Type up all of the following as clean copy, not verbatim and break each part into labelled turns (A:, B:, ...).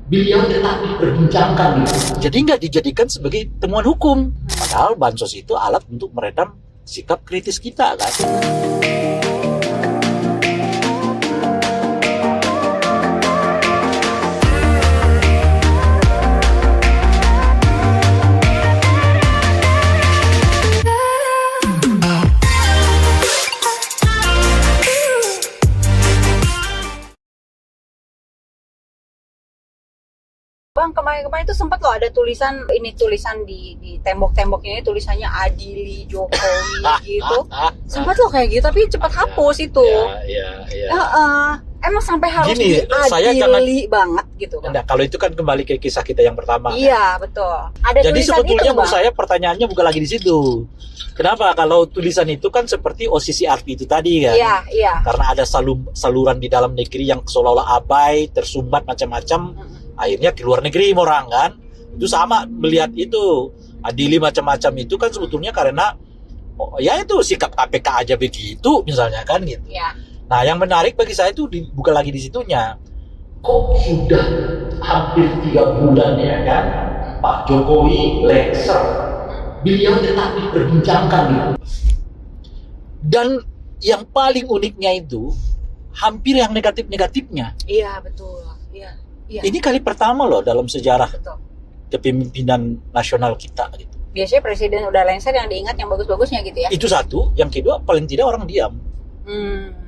A: beliau tetap diperbincangkan gitu. Jadi nggak dijadikan sebagai temuan hukum. Padahal bansos itu alat untuk meredam sikap kritis kita kan.
B: Bang, kemarin itu sempat loh ada tulisan di tembok-tembok ini tulisannya adili Jokowi gitu. Sempat loh kayak gitu tapi cepat hapus itu.
A: Iya.
B: Emang sampai harus
A: Gini,
B: diadili banget gitu kan.
A: Nah, kalau itu kan kembali ke kisah kita yang pertama.
B: Iya, betul. Ada
A: Jadi
B: tulisan
A: sebetulnya
B: itu,
A: menurut
B: Bang.
A: saya pertanyaannya bukan lagi di situ. Kenapa? Kalau tulisan itu kan seperti OCCRP itu tadi kan.
B: Iya.
A: Karena ada saluran di dalam negeri yang seolah-olah abai, tersumbat macam-macam. Akhirnya ke luar negeri orang kan. Itu sama melihat itu adili macam-macam itu kan sebetulnya karena ya itu sikap KPK aja begitu misalnya kan gitu.
B: Iya.
A: Nah, yang menarik bagi saya itu bukan lagi di situnya. Kok sudah hampir 3 bulan ya kan Pak Jokowi lengser, beliau tetap diperbincangkan gitu. Dan yang paling uniknya itu hampir yang negatif-negatifnya.
B: Iya, betul. Iya.
A: Ini kali pertama loh dalam sejarah
B: Betul.
A: kepemimpinan nasional kita gitu.
B: Biasanya presiden udah lengser yang diingat yang bagus-bagusnya gitu ya.
A: Itu satu, yang kedua paling tidak orang diam.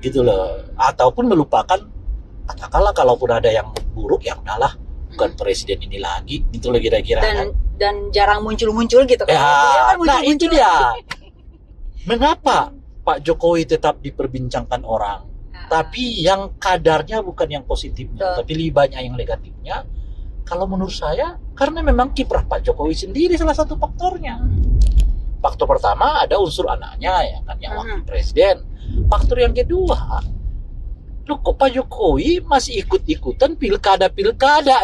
A: Gitu loh. Ataupun melupakan, katakanlah kalaupun ada yang buruk ya udahlah, bukan presiden ini lagi gitu loh kira-kira kan.
B: Dan jarang muncul-muncul gitu kan.
A: Ya,
B: Kan
A: nah itu
B: muncul-muncul.
A: dia. Mengapa Pak Jokowi tetap diperbincangkan orang? Tapi yang kadarnya bukan yang positifnya, tapi lebih banyak yang negatifnya. Kalau menurut saya, karena memang kiprah Pak Jokowi sendiri salah satu faktornya. Faktor pertama ada unsur anaknya ya kan, yang wakil presiden. Faktor yang kedua, loh kok Pak Jokowi masih ikut-ikutan pilkada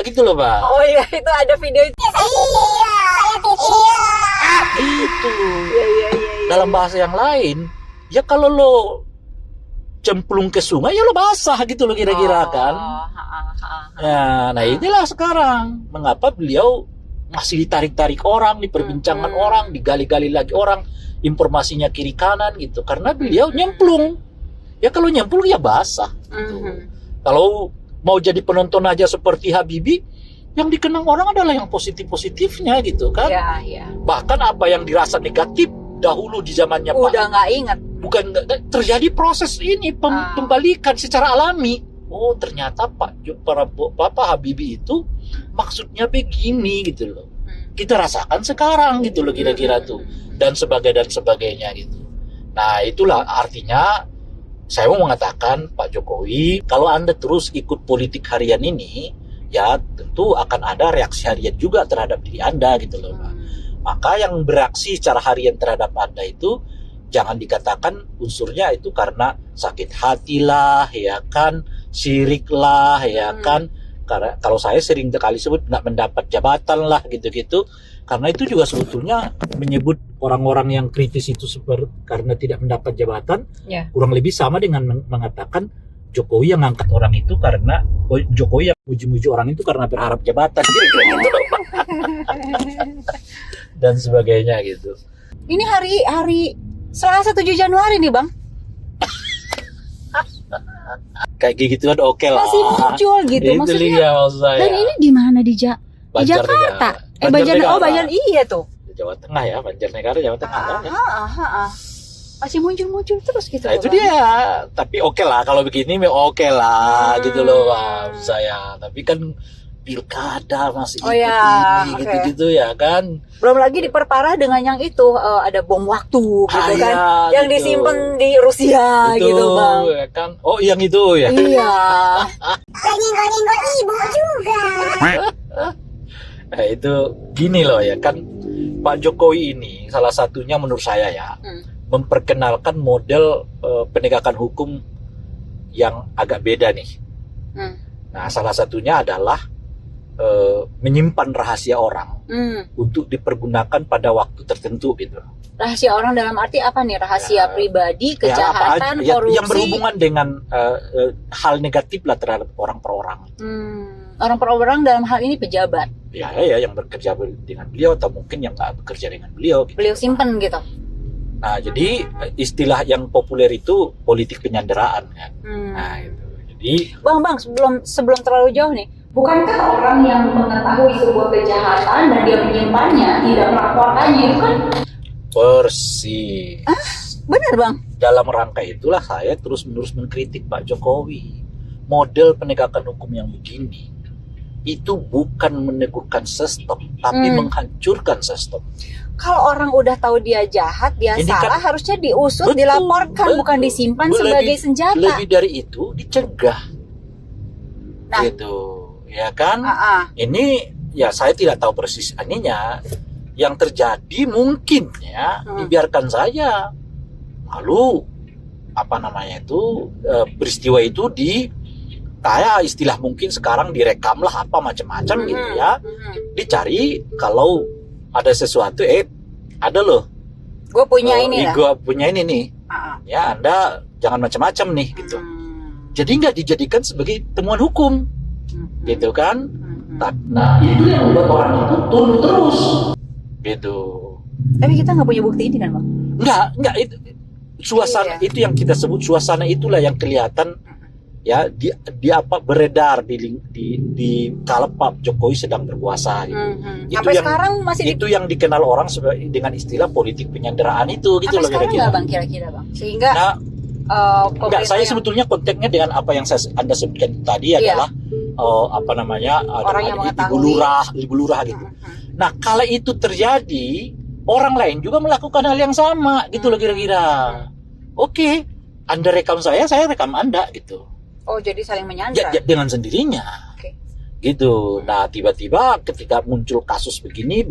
A: gitu loh, Bang.
B: Oh iya, itu ada video itu.
A: Itu.
B: Iya.
A: Dalam bahasa yang lain, ya kalau lo cemplung ke sungai ya lo basah gitu lo kira-kira kan. Ya, nah inilah sekarang mengapa beliau masih ditarik-tarik orang, diperbincangkan orang, digali-gali lagi orang, informasinya kiri kanan gitu, karena beliau nyemplung. Ya kalau nyemplung ya basah. Gitu. Kalau mau jadi penonton aja seperti Habibie, yang dikenang orang adalah yang positif-positifnya gitu kan.
B: Iya.
A: Bahkan apa yang dirasa negatif dahulu di zamannya Pak,
B: Udah nggak inget.
A: bukan terjadi proses ini pembalikan secara alami. Oh ternyata Bapak Habibie itu maksudnya begini gitu loh. Kita rasakan sekarang gitu loh kira-kira tuh dan sebagainya gitu. Nah itulah artinya saya mau mengatakan Pak Jokowi, kalau Anda terus ikut politik harian ini, ya tentu akan ada reaksi harian juga terhadap diri Anda gitu loh. Maka yang bereaksi secara harian terhadap Anda itu jangan dikatakan unsurnya itu karena sakit hati lah, ya kan, syirik lah, ya kan. Karena kalau saya sering sekali sebut nggak mendapat jabatan lah gitu-gitu. Karena itu juga sebetulnya menyebut orang-orang yang kritis itu karena tidak mendapat jabatan, kurang lebih sama dengan mengatakan Jokowi yang ngangkat orang itu karena Jokowi yang muji-muji orang itu karena berharap jabatan gitu dan sebagainya gitu.
B: Ini hari Selasa 7 Januari nih Bang.
A: Kayak gitu kan oke lah.
B: Masih muncul gitu
A: itu
B: maksudnya.
A: Maksud saya.
B: Dan ini di mana di Jakarta? Banjarnegara iya tuh.
A: Jawa Tengah ya, Banjarnegara Jawa Tengah kan ya.
B: Masih muncul terus gitu.
A: Nah, itu dia. Tapi oke lah kalau begini oke lah gitu loh maksud saya. Tapi kan pilkada masih ikut ini gitu-gitu ya kan.
B: Belum lagi diperparah dengan yang itu ada bom waktu gitu kan. Yang
A: gitu.
B: disimpan di Rusia
A: itu,
B: gitu Bang.
A: Ya kan. Oh yang itu ya.
B: Iya.
C: Nyenggol-nyenggol ibu juga.
A: Nah itu gini loh ya kan. Pak Jokowi ini salah satunya menurut saya ya memperkenalkan model penegakan hukum yang agak beda nih. Nah salah satunya adalah menyimpan rahasia orang untuk dipergunakan pada waktu tertentu gitu.
B: Rahasia orang dalam arti apa nih? Rahasia pribadi, kejahatan, korupsi.
A: Yang berhubungan dengan hal negatif lah terhadap orang per orang.
B: Orang per orang dalam hal ini pejabat.
A: Ya, yang bekerja dengan beliau atau mungkin yang nggak bekerja dengan beliau. Gitu.
B: Beliau simpen gitu.
A: Nah, jadi istilah yang populer itu politik penyanderaan kan. Nah, itu. Jadi,
B: Bang, sebelum terlalu jauh nih, bukankah orang yang mengetahui sebuah kejahatan dan dia menyimpannya, tidak melaporkannya itu kan?
A: persis.
B: Benar Bang.
A: Dalam rangka itulah saya terus-menerus mengkritik Pak Jokowi. Model penegakan hukum yang begini itu bukan menegurkan sistem, tapi menghancurkan sistem.
B: Kalau orang udah tahu dia jahat, dia
A: Ini
B: salah,
A: kan-
B: harusnya diusut,
A: Betul,
B: dilaporkan,
A: betul.
B: bukan disimpan
A: Lebih-
B: sebagai senjata.
A: Lebih dari itu, dicegah.
B: Nah.
A: Gitu, ya kan? Ini ya saya tidak tahu persis ininya. Yang terjadi mungkin ya dibiarkan saja. Lalu apa namanya itu peristiwa itu kayak istilah mungkin sekarang direkam lah apa macam-macam gitu ya. Dicari kalau ada sesuatu ada loh.
B: Gue punya ini lah.
A: Gue punya ini nih. Ya Anda jangan macam-macam nih gitu. Jadi nggak dijadikan sebagai temuan hukum, gitu kan? Nah itu yang membuat orang itu turun terus, gitu.
B: Tapi kita nggak punya bukti ini kan Bang?
A: Nggak itu suasana itu yang kita sebut suasana itulah yang kelihatan ya di apa beredar di kala Pak Jokowi sedang berkuasa gitu. Itu
B: Sampai
A: yang,
B: sekarang masih
A: itu yang dikenal orang dengan istilah politik penyanderaan itu gitu loh
B: sekarang
A: kira-kira.
B: nggak Bang kira-kira Bang? Sehingga
A: Nah, enggak, saya
B: yang-
A: sebetulnya konteksnya dengan apa yang Anda sebutkan tadi adalah apa namanya
B: Orang yang
A: ada
B: mengetahui.
A: ibu lurah gitu. Nah, kala itu terjadi, orang lain juga melakukan hal yang sama gitu loh kira-kira. Oke, Anda rekam saya rekam Anda gitu.
B: Oh, jadi saling menyandra.
A: Ya, dengan sendirinya.
B: Oke.
A: Gitu. Nah, tiba-tiba ketika muncul kasus begini,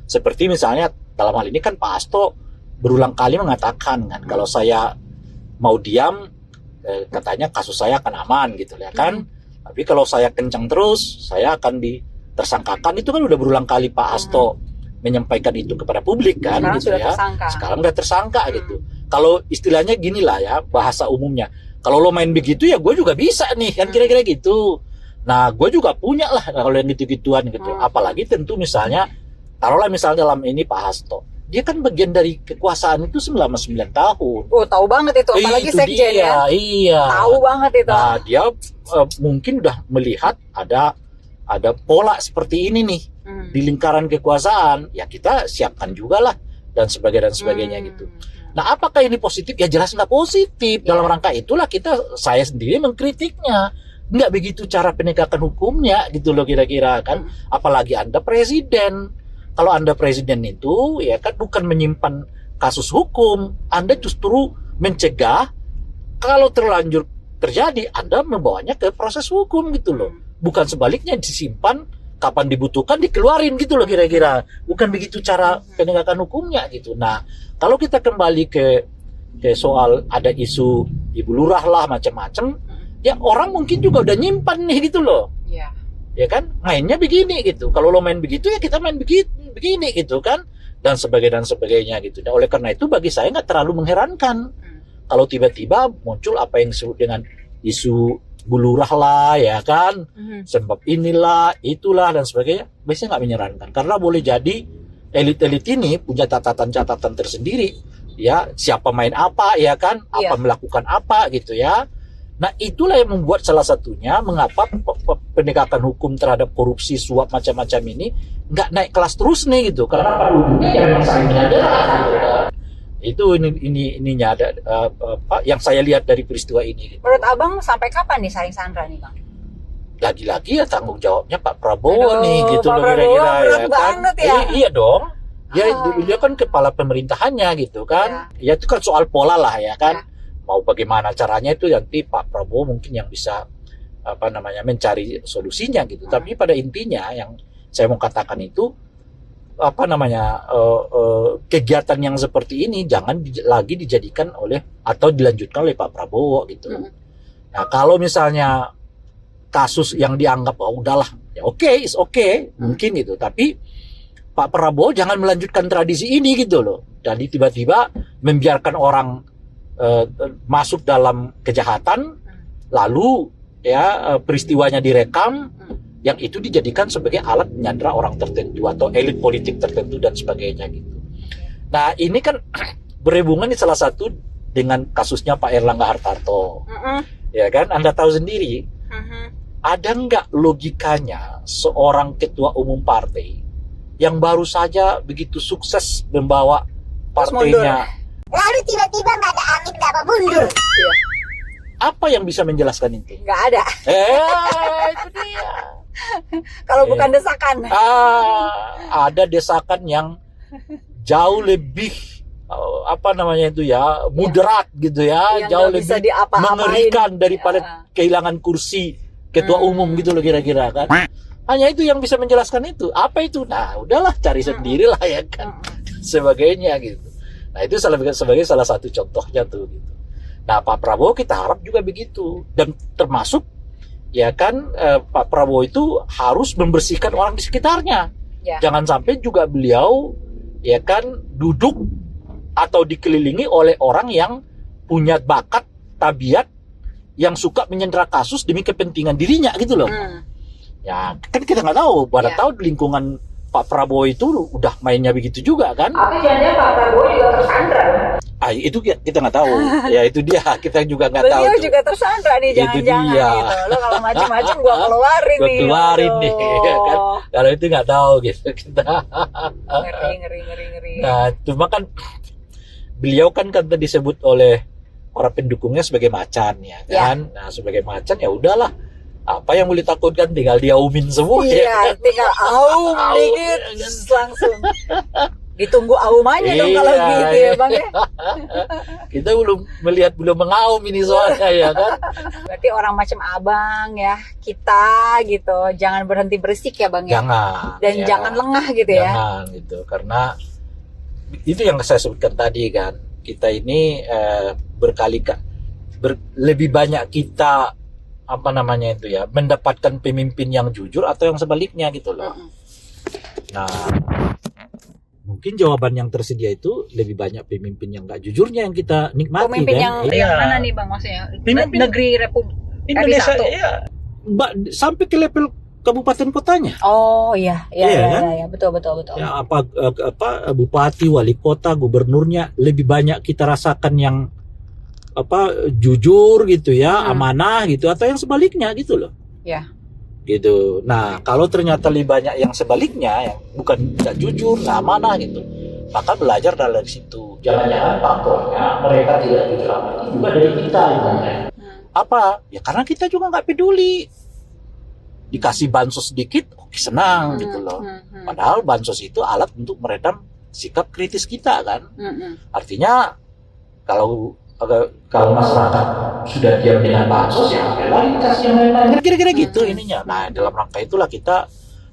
A: seperti misalnya dalam hal ini kan Pak Hasto berulang kali mengatakan kan kalau saya mau diam katanya kasus saya akan aman gitu ya kan. Tapi kalau saya kencang terus saya akan ditersangkakan. Itu kan udah berulang kali Pak Hasto menyampaikan itu kepada publik kan.
B: Sekarang
A: gitu
B: sudah
A: ya.
B: tersangka.
A: Sekarang udah tersangka gitu. Kalau istilahnya gini lah ya bahasa umumnya. Kalau lo main begitu ya gue juga bisa nih kan kira-kira gitu. Nah gue juga punya lah kalau yang gitu-gituan gitu. Apalagi tentu misalnya taruhlah misalnya dalam ini Pak Hasto. Dia kan bagian dari kekuasaan itu selama 9 tahun.
B: Oh, tahu banget itu, apalagi
A: Itu
B: sekjen
A: dia,
B: ya.
A: Iya.
B: Tahu banget itu.
A: Nah, dia mungkin udah melihat ada pola seperti ini nih di lingkaran kekuasaan. Ya kita siapkan juga lah dan sebagainya gitu. Nah, apakah ini positif? Ya jelas nggak positif. Dalam rangka itulah saya sendiri mengkritiknya. Nggak begitu cara penegakan hukumnya gitu loh kira-kira kan. Apalagi Anda presiden. Kalau Anda presiden itu ya kan bukan menyimpan kasus hukum, Anda justru mencegah kalau terlanjur terjadi Anda membawanya ke proses hukum gitu loh. Bukan sebaliknya disimpan kapan dibutuhkan dikeluarin gitu loh kira-kira. Bukan begitu cara penegakan hukumnya gitu. Nah, kalau kita kembali ke soal ada isu ibu lurah lah macam-macam, ya orang mungkin juga udah nyimpan nih gitu loh.
B: Iya.
A: Ya kan mainnya begini gitu. Kalau lo main begitu ya kita main begini gitu kan dan sebagainya gitu. Dan oleh karena itu bagi saya nggak terlalu mengherankan kalau tiba-tiba muncul apa yang disebut dengan isu bulurah lah ya kan sebab inilah itulah dan sebagainya. Biasanya nggak menyerankan karena boleh jadi elit-elit ini punya catatan-catatan tersendiri ya siapa main apa ya kan apa melakukan apa gitu ya. Nah itulah yang membuat salah satunya mengapa penegakan hukum terhadap korupsi suap macam-macam ini nggak naik kelas terus nih gitu karena pada ujungnya ya memang saling menyandera gitu. Itu ininya ada yang saya lihat dari peristiwa ini.
B: Menurut Abang sampai kapan nih saling sandra nih Bang?
A: Lagi-lagi ya tanggung jawabnya Pak Prabowo nih gitu
B: Pak
A: loh
B: Prabowo
A: kira-kira
B: berat
A: ya kan.
B: banget ya.
A: Iya dong. Dia kan kepala pemerintahannya gitu kan. Ya itu kan soal pola lah ya kan. Mau bagaimana caranya itu nanti Pak Prabowo mungkin yang bisa mencari solusinya gitu. Tapi pada intinya yang saya mau katakan itu kegiatan yang seperti ini jangan lagi dijadikan atau dilanjutkan oleh Pak Prabowo gitu. Nah kalau misalnya kasus yang dianggap udahlah ya is okay mungkin gitu. Tapi Pak Prabowo jangan melanjutkan tradisi ini gitu loh. Jadi tiba-tiba membiarkan orang masuk dalam kejahatan lalu ya peristiwanya direkam, yang itu dijadikan sebagai alat menyandera orang tertentu atau elit politik tertentu dan sebagainya gitu. Nah ini kan berhubungan di salah satu dengan kasusnya Pak Erlangga Hartarto, ya kan? Anda tahu sendiri, ada nggak logikanya seorang ketua umum partai yang baru saja begitu sukses membawa partainya,
C: Lalu tiba-tiba nggak ada angin, nggak apa mundur.
A: apa yang bisa menjelaskan itu?
B: Nggak ada.
A: Itu dia.
B: Kalau bukan desakan.
A: Ada desakan yang jauh lebih apa namanya itu ya, moderat gitu ya,
B: Yang
A: jauh
B: nggak bisa
A: lebih
B: diapa-apain.
A: mengerikan daripada
B: Ya.
A: kehilangan kursi ketua umum gitu loh kira-kira kan. Hanya itu yang bisa menjelaskan itu. Apa itu? Nah, udahlah cari sendirilah ya kan. Sebagainya gitu. Nah, itu sebagai salah satu contohnya tuh gitu. Nah, Pak Prabowo kita harap juga begitu. Dan termasuk ya kan Pak Prabowo itu harus membersihkan orang di sekitarnya.
B: Ya.
A: Jangan sampai juga beliau ya kan duduk atau dikelilingi oleh orang yang punya bakat, tabiat yang suka menyandera kasus demi kepentingan dirinya gitu loh. Ya kan kita nggak tahu, pada tahu di lingkungan Pak Prabowo itu udah mainnya begitu juga kan.
B: Tapi jangan Pak Prabowo juga tersandra.
A: Itu kita nggak tahu. Ya itu dia, kita juga nggak tahu.
B: Beliau
A: tuh.
B: juga tersandra nih,
A: Itu
B: jangan-jangan
A: dia.
B: gitu. Lo kalau macam-macam gua keluarin
A: Gua
B: nih.
A: keluarin nih, ya kan. Kalau itu nggak tahu gitu kita.
B: Ngeri.
A: Nah, cuma kan beliau kan disebut oleh para pendukungnya sebagai macan ya kan. Nah, sebagai macan ya udahlah. Apa yang boleh takutkan, tinggal diaumin semua ya kan?
B: Tinggal aum dikit langsung. Ditunggu aumannya dong kalau gitu ya Bang ya.
A: Kita belum mengaum ini soalnya ya kan.
B: Berarti orang macam Abang ya, kita gitu, jangan berhenti berisik ya Bang ya.
A: Jangan.
B: Dan
A: ya,
B: jangan lengah gitu ya.
A: Jangan gitu, karena itu yang saya sebutkan tadi kan. Kita ini lebih banyak kita mendapatkan pemimpin yang jujur atau yang sebaliknya gitu loh. Nah, mungkin jawaban yang tersedia itu lebih banyak pemimpin yang nggak jujurnya yang kita nikmati.
B: Pemimpin
A: kan?
B: yang mana nih Bang maksudnya?
A: Pemimpin
B: Negeri Republik
A: Indonesia
B: RI1.
A: ya, sampai ke level kabupaten kotanya.
B: Oh iya
A: kan?
B: betul.
A: Ya, bupati, wali kota, gubernurnya lebih banyak kita rasakan yang jujur gitu ya, amanah gitu, atau yang sebaliknya gitu loh.
B: Ya.
A: Gitu. Nah, kalau ternyata lebih banyak yang sebaliknya, yang bukan nggak jujur, nggak amanah gitu, maka belajar dari situ. Jangan-jangan faktornya mereka tidak jujur amanah juga dari kita. Apa? Ya karena kita juga nggak peduli. Dikasih bansos sedikit, oke senang gitu loh. Padahal bansos itu alat untuk meredam sikap kritis kita kan. Artinya kalau masyarakat sudah diam dengan bansos ya lagi kasih yang lain-lain kira-kira gitu ininya. Nah dalam rangka itulah kita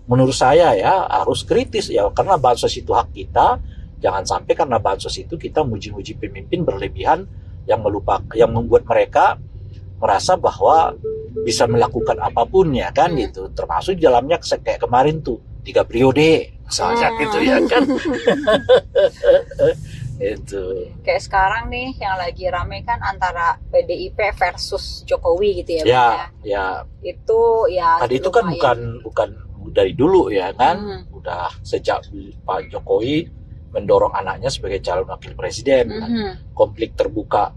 A: menurut saya ya harus kritis ya, karena bansos itu hak kita. Jangan sampai karena bansos itu kita muji-muji pemimpin berlebihan yang membuat mereka merasa bahwa bisa melakukan apapun ya kan gitu, termasuk di dalamnya kayak kemarin tuh 3 periode misalnya gitu ya kan. Itu
B: kayak sekarang nih yang lagi rame kan antara PDIP versus Jokowi gitu ya.
A: Ya.
B: Itu ya
A: tadi itu kan bukan dari dulu ya kan. Udah sejak Pak Jokowi mendorong anaknya sebagai calon wakil presiden kan. Konflik terbuka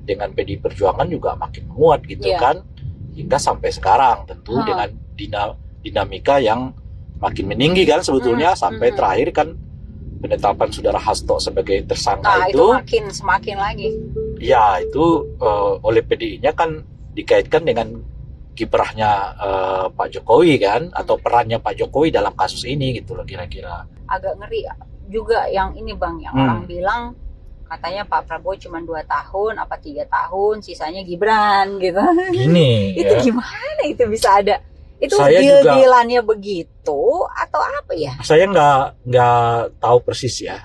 A: dengan PDI Perjuangan juga makin menguat gitu kan. Hingga sampai sekarang tentu dengan dinamika yang makin meninggi kan sebetulnya sampai terakhir kan penetapan saudara Hasto sebagai tersangka
B: itu makin semakin lagi.
A: Ya itu oleh PDI-nya kan dikaitkan dengan kiprahnya Pak Jokowi kan, atau perannya Pak Jokowi dalam kasus ini gitu loh kira-kira.
B: Agak ngeri juga yang ini Bang, yang orang bilang katanya Pak Prabowo cuma 2 tahun apa 3 tahun, sisanya Gibran gitu.
A: Gini
B: itu ya. Gimana itu bisa ada? Itu deal-dealannya begitu atau apa ya?
A: Saya nggak tahu persis ya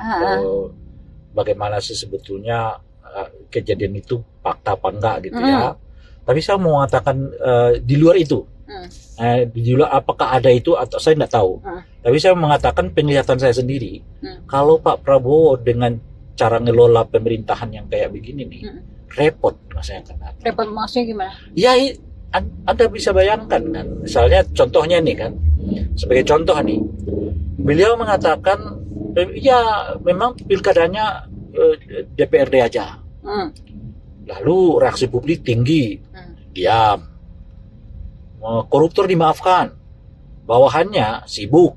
A: bagaimana sih sebetulnya kejadian itu fakta apa enggak gitu ya. Tapi saya mau mengatakan di luar itu, di luar apakah ada itu atau saya nggak tahu. Tapi saya mengatakan penglihatan saya sendiri, kalau Pak Prabowo dengan cara ngelola pemerintahan yang kayak begini nih, repot maksudnya.
B: Repot maksudnya gimana?
A: Ya Anda bisa bayangkan kan, misalnya contohnya nih kan, sebagai contoh nih, beliau mengatakan ya memang pilkadanya DPRD aja. Lalu reaksi publik tinggi, diam. Koruptor dimaafkan, bawahannya sibuk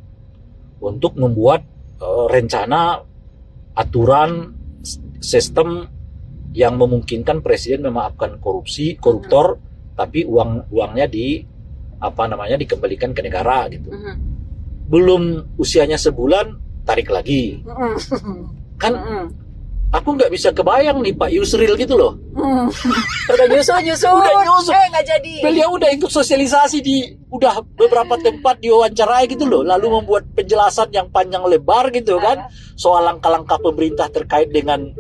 A: untuk membuat rencana aturan sistem yang memungkinkan presiden memaafkan koruptor, tapi uangnya dikembalikan ke negara gitu. Belum usianya sebulan tarik lagi. Kan aku nggak bisa kebayang nih Pak Yusril gitu loh.
B: Udah nyusul. Nggak jadi.
A: Beliau udah ikut sosialisasi udah beberapa tempat diwawancarai gitu loh, lalu membuat penjelasan yang panjang lebar gitu kan, soal langkah-langkah pemerintah terkait dengan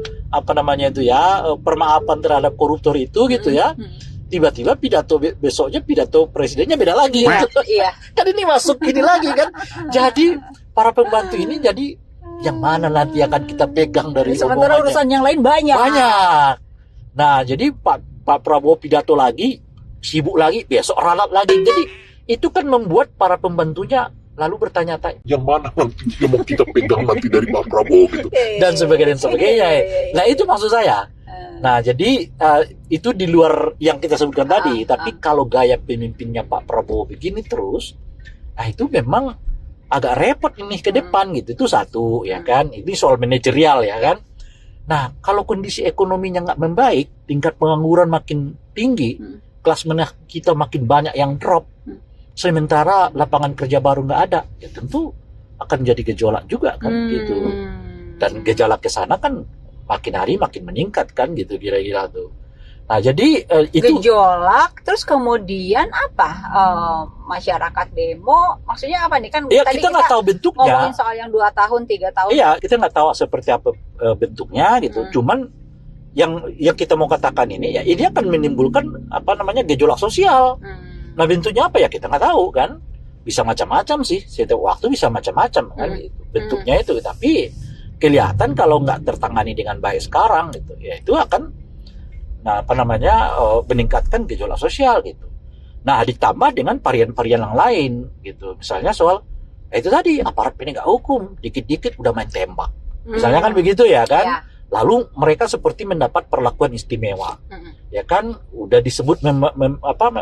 A: permaafan terhadap koruptor itu gitu ya. Tiba-tiba besoknya pidato presidennya beda lagi gitu.
B: Iya.
A: Kan ini masuk ini lagi kan. Jadi para pembantu ini jadi yang mana nanti akan kita pegang dari
B: sementara
A: omongannya.
B: urusan yang lain banyak.
A: Nah, jadi Pak Prabowo pidato lagi, sibuk lagi, besok ralat lagi. Jadi itu kan membuat para pembantunya lalu bertanya-tanya,
D: yang mana nanti yang mau kita pegang nanti dari Pak Prabowo gitu.
A: dan sebagainya. Nah, itu maksud saya. Nah, jadi itu di luar yang kita sebutkan tadi. Tapi kalau gaya pemimpinnya Pak Prabowo begini terus, nah itu memang agak repot ini ke depan gitu. Itu satu, ya kan. Ini soal manajerial, ya kan. Nah, kalau kondisi ekonominya nggak membaik, tingkat pengangguran makin tinggi, kelas menengah kita makin banyak yang drop, sementara lapangan kerja baru nggak ada, ya tentu akan jadi gejolak juga kan gitu. Dan gejolak ke sana kan makin hari makin meningkat kan gitu kira-kira tuh. Nah, jadi itu
B: gejolak, terus kemudian apa? Masyarakat demo, maksudnya apa nih kan?
A: Ya,
B: tadi
A: kita nggak tahu bentuknya.
B: Ngomongin soal yang 2 tahun, 3 tahun.
A: Iya, kita nggak tahu seperti apa bentuknya gitu. Cuman yang kita mau katakan ini ya, ini akan menimbulkan gejolak sosial. Nah, bentuknya apa ya kita nggak tahu kan. Bisa macam-macam sih. Setiap waktu bisa macam-macam kan gitu. Bentuknya itu, tapi kelihatan kalau nggak tertangani dengan baik sekarang gitu, ya itu akan meningkatkan gejolak sosial gitu. Nah, ditambah dengan varian-varian yang lain gitu. Misalnya soal itu tadi, aparat penegak hukum dikit-dikit udah main tembak. Misalnya kan begitu ya kan.
B: Ya.
A: Lalu mereka seperti mendapat perlakuan istimewa. Ya kan, udah disebut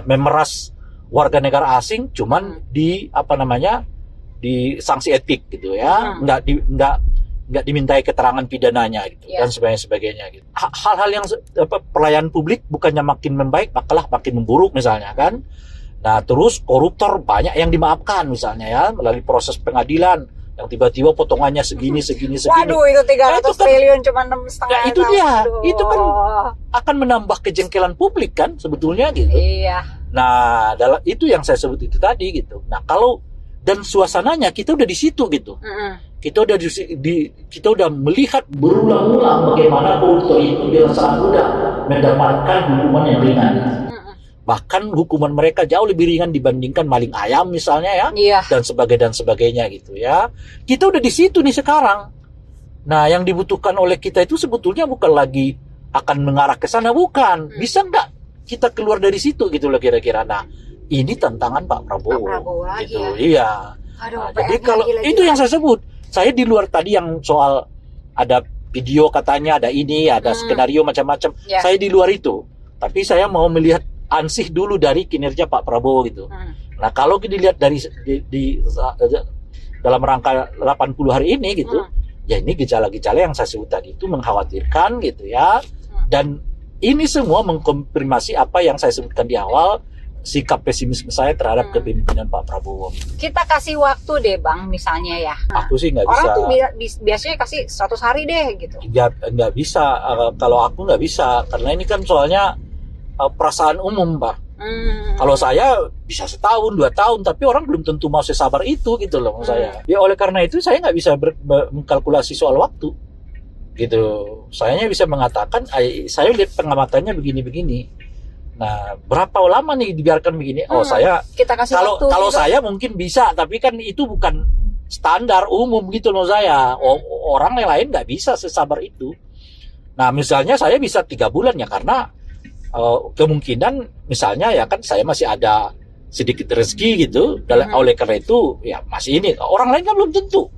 A: memeras warga negara asing cuman di sanksi etik gitu ya. Nggak dimintai keterangan pidananya gitu, dan sebagainya gitu. Hal-hal yang pelayanan publik bukannya makin membaik, malah makin memburuk misalnya kan. Nah, terus koruptor banyak yang dimaafkan misalnya ya melalui proses pengadilan yang tiba-tiba potongannya segini.
B: Waduh, itu 300 triliun cuma 6,5
A: ya, itu dia.
B: Aduh.
A: Itu kan akan menambah kejengkelan publik kan sebetulnya gitu.
B: Iya.
A: Nah, itu yang saya sebut itu tadi gitu. Nah, kalau dan suasananya kita udah di situ gitu. Kita udah melihat berulang-ulang bagaimana koruptor itu dengan sangat mudah mendapatkan hukuman yang ringan. Bahkan hukuman mereka jauh lebih ringan dibandingkan maling ayam misalnya ya.
B: Iya.
A: Dan sebagainya gitu ya. Kita udah di situ nih sekarang. Nah, yang dibutuhkan oleh kita itu sebetulnya bukan lagi akan mengarah ke sana, bukan. Bisa nggak kita keluar dari situ gitu loh kira-kira. Nah, ini tantangan Pak Prabowo
B: lagi
A: gitu.
B: ya.
A: Iya.
B: Aduh,
A: Jadi kalau itu yang saya sebut, saya di luar tadi yang soal ada video katanya, ada ini, ada skenario macam-macam.
B: Yeah.
A: Saya di luar itu. Tapi saya mau melihat ansih dulu dari kinerja Pak Prabowo gitu. Nah, kalau dilihat dari dalam rangka 80 hari ini gitu, ya ini gejala-gejala yang saya sebut tadi itu mengkhawatirkan gitu ya. Dan ini semua mengkonfirmasi apa yang saya sebutkan di awal, sikap pesimisme saya terhadap kepemimpinan Pak Prabowo.
B: Kita kasih waktu deh Bang, misalnya ya.
A: Aku sih nggak bisa.
B: Orang tuh biasanya kasih 100 hari deh gitu.
A: Nggak bisa. Kalau aku nggak bisa, karena ini kan soalnya perasaan umum, Pak. Kalau saya bisa setahun, 2 tahun, tapi orang belum tentu mau sesabar itu gitu loh saya. Ya oleh karena itu saya nggak bisa mengkalkulasi soal waktu gitu. Saya bisa mengatakan, saya lihat pengamatannya begini-begini. Nah, berapa lama nih dibiarkan begini?
B: Kita kasih waktu.
A: Kalau saya mungkin bisa, tapi kan itu bukan standar umum gitu loh saya. Orang yang lain nggak bisa sesabar itu. Nah, misalnya saya bisa 3 bulan ya karena kemungkinan misalnya ya kan saya masih ada sedikit rezeki gitu, oleh karena itu ya masih ini, orang lain kan belum tentu,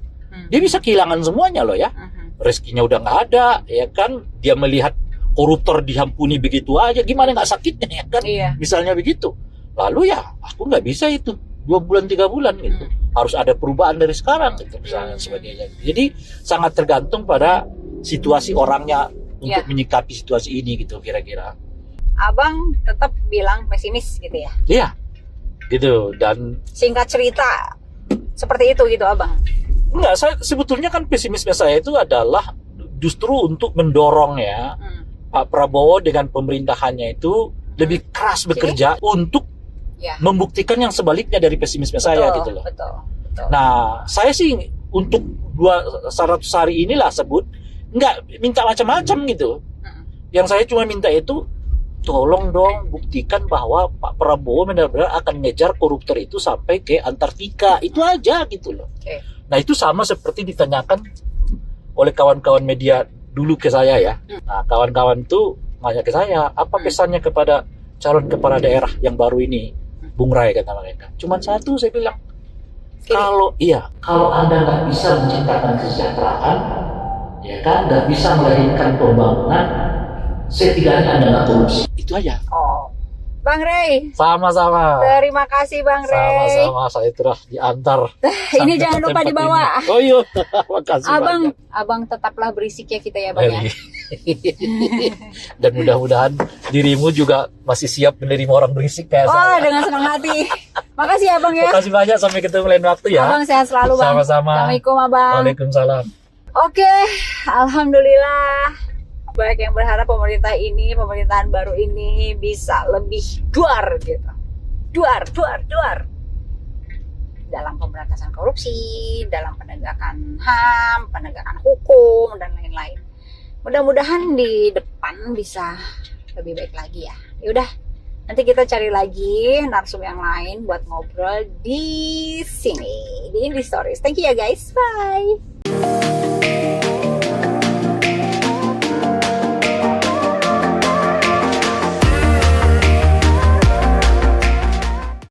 A: dia bisa kehilangan semuanya loh ya, rezekinya udah nggak ada ya kan, dia melihat koruptor diampuni begitu aja, gimana nggak sakitnya ya kan, misalnya begitu. Lalu ya aku nggak bisa itu 2 bulan 3 bulan gitu, harus ada perubahan dari sekarang gitu misalnya sebagainya. Jadi sangat tergantung pada situasi orangnya untuk menyikapi situasi ini gitu kira-kira.
B: Abang tetap bilang pesimis gitu ya?
A: Iya, gitu. Dan
B: singkat cerita seperti itu gitu abang?
A: Enggak, saya sebetulnya kan pesimisme saya itu adalah justru untuk mendorong ya Pak Prabowo dengan pemerintahannya itu lebih keras bekerja untuk membuktikan yang sebaliknya dari pesimisme saya gitu loh.
B: Betul.
A: Nah, saya sih untuk 100 hari inilah sebut nggak minta macam-macam gitu. Yang saya cuma minta itu tolong dong buktikan bahwa Pak Prabowo benar-benar akan ngejar koruptor itu sampai ke Antartika. Itu aja gitu loh. Nah, itu sama seperti ditanyakan oleh kawan-kawan media dulu ke saya ya. Nah, kawan-kawan itu nanya ke saya, apa pesannya kepada calon kepala daerah yang baru ini? Bung Rai kata mereka. Cuman satu saya bilang, kalau Anda nggak bisa menciptakan kesejahteraan, ya kan, nggak bisa melahirkan pembangunan, setidaknya Anda nggak korupsi. Itu aja.
B: Oh, Bang Ray.
A: Sama-sama.
B: Terima kasih Bang Ray.
A: Sama-sama, saya telah diantar.
B: Ini jangan lupa dibawa.
A: Ini. Oh iya, makasih banyak.
B: Abang tetaplah berisik ya kita ya Bang ya.
A: Dan mudah-mudahan dirimu juga masih siap menerima orang berisik kayak saya.
B: Dengan senang hati. Makasih ya Bang ya.
A: Makasih banyak, sampai ketemu lain waktu ya.
B: Abang sehat selalu Bang.
A: Sama-sama.
B: Assalamualaikum Abang.
A: Waalaikumsalam.
B: Oke, alhamdulillah. Banyak yang berharap pemerintahan baru ini bisa lebih duar gitu. Duar. Dalam pemberantasan korupsi, dalam penegakan HAM, penegakan hukum, dan lain-lain. Mudah-mudahan di depan bisa lebih baik lagi ya. Yaudah, nanti kita cari lagi narsum yang lain buat ngobrol di sini, di Indie Stories. Thank you ya guys, bye!